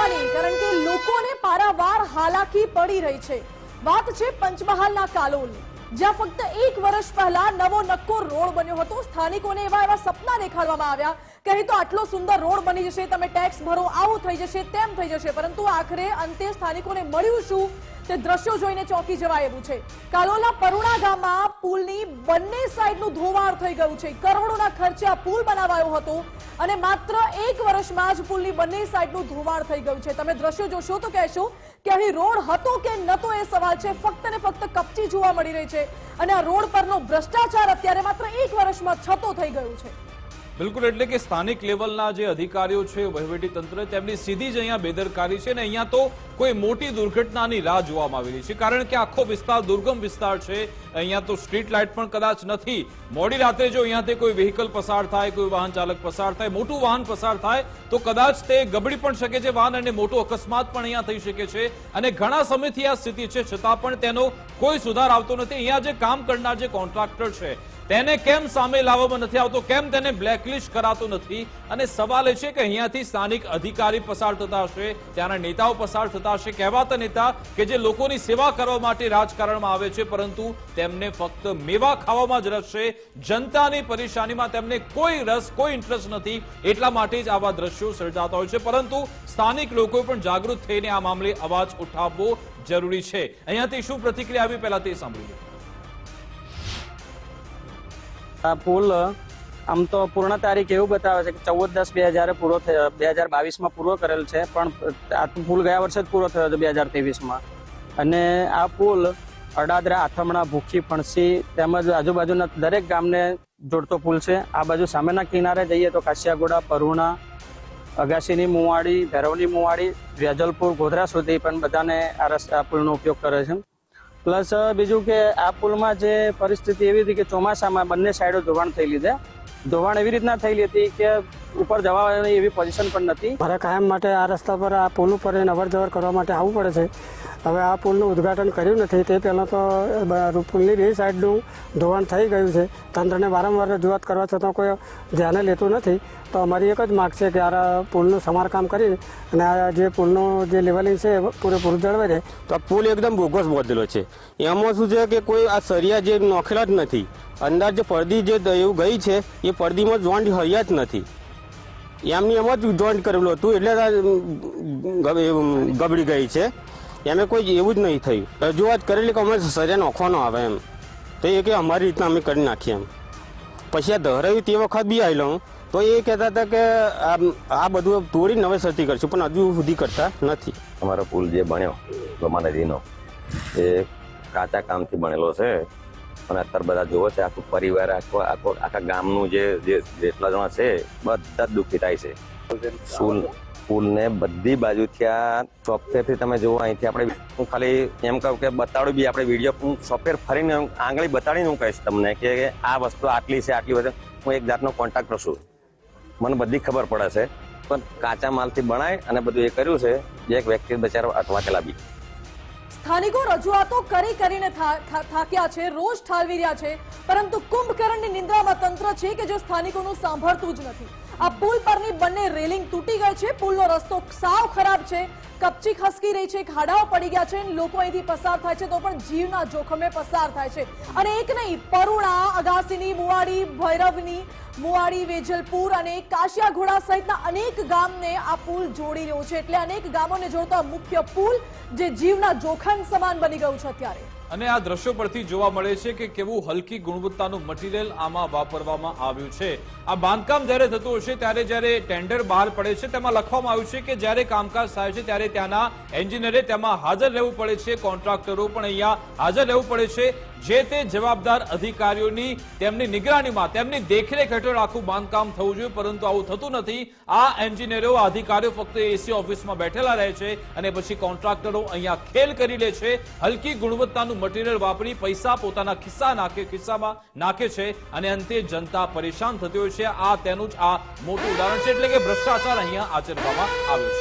ચિંતાની, કારણ કે લોકોને પારાવાર હાલાકી પડી રહી છે। વાત છે પંચમહાલના કાલોલની, જ્યાં ફક્ત 1 વર્ષ પહેલા નવો નક્કો રોડ બન્યો હતો। સ્થાનિકોને એવા સપના દેખાડવામાં આવ્યા કે અહીં તો આટલો સુંદર રોડ બની જશે, તમે ટેક્સ ભરો, આવું થઈ જશે, તેમ થઈ જશે, પરંતુ આખરે અંતે સ્થાનિકોને મળ્યું શું તે દ્રશ્યો જોઈને ચોંકી જવાય એવું છે। કાલોલના પરુણા ગામમાં પુલની બંને સાઈડનું ધોવાણ થઈ ગયું છે। કરોડોના ખર્ચે આ પુલ બનાવાયો હતો અને માત્ર 1 વર્ષમાં જ પુલની બંને સાઈડનું ધોવાણ થઈ ગયું છે। તમે દ્રશ્યો જોશો તો કહેશો કે અહીં રોડ હતો કે નતો એ સવાલ છે। ફક્ત ને ફક્ત કપચી જોવા મળી રહી છે અને આ રોડ પરનો ભ્રષ્ટાચાર અત્યારે માત્ર 1 વર્ષમાં છતો થઈ ગયું છે। બિલકુલ, એટલે કે સ્થાનિક લેવલના જે અધિકારીઓ છે, વહીવટી તંત્ર, તેમની સીધી જ અહીંયા બેદરકારી છે અને અહીંયા તો કોઈ મોટી દુર્ઘટનાની રાહ જોવામાં આવી રહી છે, કારણ કે આખો વિસ્તાર દુર્ગમ વિસ્તાર છે। અહીંયા તો સ્ટ્રીટ લાઇટ પણ કદાચ નથી। મોડી રાત્રે જો અહીંયાથી કોઈ વ્હીકલ પસાર થાય, કોઈ વાહન ચાલક પસાર થાય, મોટું વાહન પસાર થાય તો કદાચ તે ગબડી પણ શકે છે વાહન અને મોટો અકસ્માત પણ અહીંયા થઈ શકે છે। અને ઘણા સમયથી આ સ્થિતિ છે, છતાં પણ તેનો કોઈ સુધાર આવતો નથી। અહીંયા જે કામ કરનાર જે કોન્ટ્રાક્ટર છે તેને કેમ સામે લાવવામાં નથી આવતો, કેમ તેને બ્લેકલિસ્ટ કરાતો નથી? અને સવાલ એ છે કે અહીંયાથી સ્થાનિક અધિકારી પસાર થતા હશે, ત્યાંના નેતાઓ પસાર થતા હશે, કહેવાતા નેતા કે જે લોકોની સેવા કરવા માટે રાજકારણમાં આવે છે, પરંતુ તેમને ફક્ત મેવા ખાવામાં જ રસ છે, જનતાની પરેશાનીમાં તેમને કોઈ રસ, કોઈ ઇન્ટરેસ્ટ નથી। એટલા માટે જ આવા દ્રશ્યો સર્જાતા હોય છે, પરંતુ સ્થાનિક લોકોએ પણ જાગૃત થઈને આ મામલે અવાજ ઉઠાવવો જરૂરી છે। અહીંયાથી શું પ્રતિક્રિયા આવી, પહેલા તે સાંભળી લો। આ પુલ આમ તો પૂર્ણ તારીખ એવું બતાવે છે કે 14/10/2000 પૂરો થયો, 2022માં પૂરો કરેલ છે, પણ આ પુલ ગયા વર્ષે જ પૂરો થયો હતો 2023માં। અને આ પુલ અડાદરા, આથમણા, ભૂખી, ફણસી તેમજ આજુબાજુના દરેક ગામને જોડતો પુલ છે। આ બાજુ સામેના કિનારે જઈએ તો કાશિયાગોડા, પરુણા, અગાસીની મુવાડી, ભૈરવની મુવાડી, વેજલપુર, ગોધરા સુધી પણ બધાને આ પુલનો ઉપયોગ કરે છે। પ્લસ બીજું કે આ પુલમાં જે પરિસ્થિતિ એવી હતી કે ચોમાસામાં બંને સાઈડો ધોવાણ થયેલી છે। ધોવાણ એવી રીતના થયેલી હતી કે ઉપર જવાની એવી પોઝિશન પણ નથી। મારે કાયમ માટે આ રસ્તા પર આ પુલ ઉપર અવર જવર કરવા માટે આવવું પડે છે। હવે આ પુલનું ઉદ્ઘાટન કર્યું નથી તે પહેલાં તો પુલની બે સાઈડનું ધોવાણ થઈ ગયું છે। તંત્રને વારંવાર રજૂઆત કરવા છતાં કોઈ ધ્યાને લેતું નથી। તો અમારી એક જ માગ છે કે આ પુલનું સમારકામ કરી અને આ જે પુલનું જે લેવલિંગ છે પૂરેપૂરું જળવાઈ રહે। તો આ પુલ એકદમ બોગસ બાંધેલો છે। એમાં શું છે કે કોઈ આ સરિયા જે નોખેલા જ નથી, અંદર જે પડદી જે એવું ગઈ છે એ પડદીમાં જોઈન્ટ હરિયા જ નથી, એમની એમ જ જોઈન્ટ કરેલું હતું, એટલે ગબડી ગઈ છે। એમે કોઈ એવું જ નહીં થયું। રજૂઆત કરેલી કે અમે સરિયા નોખવાનો આવે એમ, તો એ કે અમારી રીતના અમે કરી નાખીએ એમ। પછી આ ધરાયું તે વખત બી આવી લઉં તો એ કહેતા હતા કે આ બધું તોડી નવેસરથી કરશું, પણ હજુ સુધી કરતા નથી। અમારો પુલ જે બન્યો લોમા નદીનો એ કાચા કામથી બનેલો છે અને અત્યારે બધા જોવો છે, આખું પરિવાર આખા ગામનું જેટલા જણા છે બધા જ દુઃખી થાય છે। પુલને બધી બાજુથી આ સોફ્ટવેરથી તમે જુઓ, અહીંથી આપણે હું ખાલી એમ કહું કે બતાડું બી આપણે વિડીયો, હું સોફ્ટવેર ફરીને આંગળી બતાડીને હું કહીશ તમને કે આ વસ્તુ આટલી છે, આટલી વસ્તુ। હું એક જાતનો કોન્ટ્રાક્ટર છું, મને બધી ખબર પડે છે, પણ કાચા માલથી બનાય અને બધું એ કર્યું છે, જે એક વ્યક્તિ બચારા અટવાકેલા બી। સ્થાનિકો રજૂઆતો કરીને થાક્યા છે, રોષ ઠાલવી રહ્યા છે, પરંતુ કુંભકર્ણની નિંદ્રામાં તંત્ર છે કે જે સ્થાનિકોનું સાંભળતું જ નથી। આ પુલ પરની બંને રેલિંગ તૂટી ગઈ છે, પુલનો રસ્તો સાવ ખરાબ છે, કપચી ખસકી રહી છે, ખાડાઓ પડી ગયા છે, લોકો અહીંથી પસાર થાય છે તો પણ જીવના જોખમે પસાર થાય છે। અને એક નહીં, પરુણા, અગાસીની મુવાડી, ભૈરવની મુવાડી, વેજલપુર અને કાશિયાઘોડા સહિતના અનેક ગામને આ પુલ જોડી રહ્યો છે। એટલે અનેક ગામોને જોડતો મુખ્ય પુલ જે જીવના જોખમ સમાન બની ગયું છે અત્યારે। અને આ દ્રશ્યો પરથી જોવા મળે છે કે કેવું હલકી ગુણવત્તાનું મટીરિયલ આમાં વાપરવામાં આવ્યું છે। આ બાંધકામ જ્યારે થતું હશે ત્યારે જ્યારે ટેન્ડર બહાર પડે છે તેમાં લખવામાં આવ્યું છે કે જ્યારે કામકાજ થાય છે ત્યારે ત્યાંના એન્જિનિયરે તેમાં હાજર રહેવું પડે છે, કોન્ટ્રાક્ટરો પણ અહીંયા હાજર રહેવું પડે છે। જે તે જવાબદાર અધિકારીઓની તેમની નિગરાનીમાં, તેમની દેખરેખ હેઠળ આખું બાંધકામ થવું જોઈએ, પરંતુ આવું થતું નથી। આ એન્જિનિયરો, અધિકારીઓ ફક્ત એસી ઓફિસમાં બેઠેલા રહે છે અને પછી કોન્ટ્રાક્ટરો અહીંયા ખેલ કરી લે છે, હલકી ગુણવત્તાનું મટીરિયલ વાપરી પૈસા પોતાના ખિસ્સામાં નાખે છે અને અંતે જનતા પરેશાન થતી હોય છે। આ તેનું જ આ મોટું ઉદાહરણ છે, એટલે કે ભ્રષ્ટાચાર અહીંયા આચરવામાં આવ્યો છે।